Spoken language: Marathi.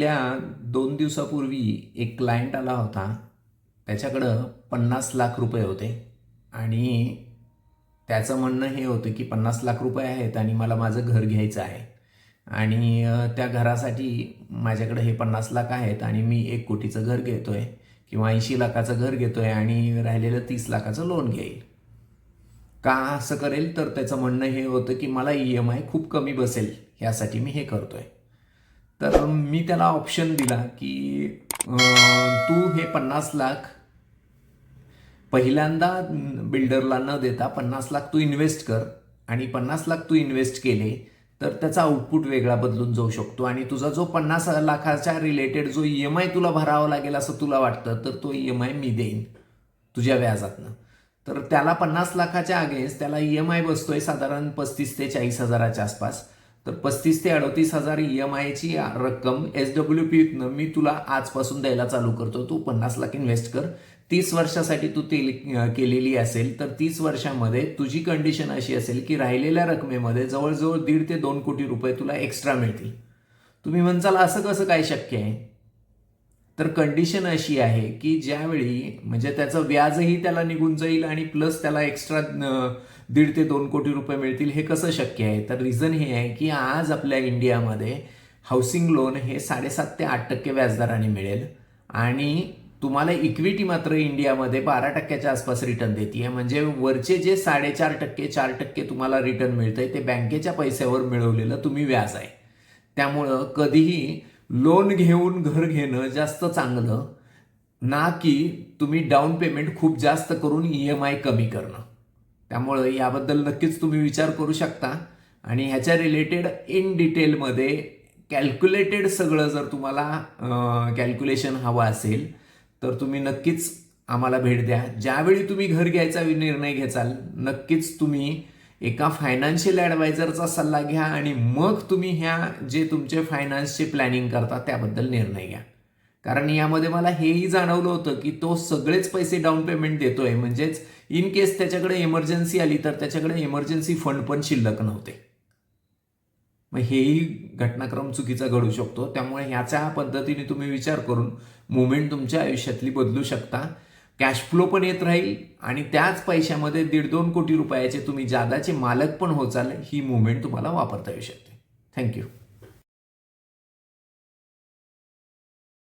गेल्या 2 दिवसापूर्वी एक क्लायंट आला होता. त्याच्याकडं 50 लाख रुपये होते आणि त्याचं म्हणणं हे होतं की 50 लाख रुपये आहेत आणि मला माझं घर घ्यायचं आहे आणि त्या घरासाठी माझ्याकडे हे 50 लाख आहेत आणि मी 1 कोटीचं घर घेतोय किंवा 80 लाखाचं घर घेतोय आणि राहिलेलं 30 लाखाचं लोन घेईल. का असं करेल? तर त्याचं म्हणणं हे होतं की मला EMI खूप कमी बसेल, यासाठी मी हे करतोय. तर मी त्याला ऑप्शन दिला की तू हे 50 लाख पहिल्यांदा बिल्डरला न देता 50 लाख तू इन्व्हेस्ट कर आणि 50 लाख तू इन्व्हेस्ट केले तर त्याचा आउटपुट वेगळा बदलून जाऊ शकतो आणि तुझा जो 50 लाखाच्या रिलेटेड जो EMI तुला भरावा लागेल असं तुला वाटतं तर तो EMI मी देईन तुझ्या व्याजातनं. तर त्याला 50 लाखाच्या अगेन्स्ट त्याला EMI बसतोय साधारण 35 ते 40 हजाराच्या आसपास. तर 35 ते 38 हजार EMIची रक्कम SWPतनं मी तुला आजपासून द्यायला चालू करतो. तू 50 लाख इन्व्हेस्ट कर. 30 वर्षासाठी तू ते केलेली असेल तर 30 वर्षामध्ये तुझी कंडिशन अशी असेल की राहिलेल्या रकमेमध्ये जवळजवळ 1.5 ते 2 कोटी रुपये तुला एक्स्ट्रा मिळतील. तुम्ही म्हणसाल असं कसं काय शक्य आहे? तर कंडिशन अशी आहे की ज्यावेळी म्हणजे त्याचं व्याजही त्याला निघून जाईल आणि प्लस त्याला एक्स्ट्रा 1.5 ते 2 कोटी रुपये मिळतील. हे कसं शक्य आहे? तर रिझन हे आहे की आज आपल्या इंडियामध्ये हाऊसिंग लोन हे 7.5 ते 8% व्याजदराने मिळेल आणि तुम्हाला इक्विटी मात्र इंडियामध्ये 12% आसपास रिटर्न देते. म्हणजे वरचे जे 4.5% 4% तुम्हाला रिटर्न मिळतंय ते बँकेच्या पैशावर मिळवलेलं तुम्ही व्याज आहे. त्यामुळं कधीही लोन घेऊन घर घेणं जास्त चांगलं ना की तुम्ही डाऊन पेमेंट खूप जास्त करून EMI कमी करणं. त्यामुळं याबद्दल नक्कीच तुम्ही विचार करू शकता आणि ह्याच्या रिलेटेड इन डिटेलमध्ये कॅल्क्युलेटेड सगळं जर तुम्हाला कॅल्क्युलेशन हवं असेल तर तुम्ही नक्कीच आम्हाला भेट द्या. ज्यावेळी तुम्ही घर घ्यायचा निर्णय घ्याल नक्कीच तुम्ही एका फायनान्शियल ॲडवायझरचा सल्ला घ्या आणि मग तुम्ही ह्या जे तुमचे फायनान्सचे प्लॅनिंग करता त्याबद्दल निर्णय घ्या. कारण यामध्ये मला हेही जाणवलं होतं की तो सगळेच पैसे डाऊन पेमेंट देतोय म्हणजेच इन केस त्याच्याकडे इमर्जन्सी आली तर त्याच्याकडे इमर्जन्सी फंड पण शिल्लक नव्हते. मग हेही घटनाक्रम चुकीचा घडू शकतो. त्यामुळे ह्याच्या पद्धतीने तुम्ही विचार करून मुवमेंट तुमच्या आयुष्यातली बदलू शकता. कॅश फ्लो पण येत राहील आणि त्याच पैशामध्ये 1.5-2 कोटी रुपयाचे तुम्ही जादाचे मालक पण होचाल. ही मुवमेंट तुम्हाला वापरता येऊ शकते. थँक्यू.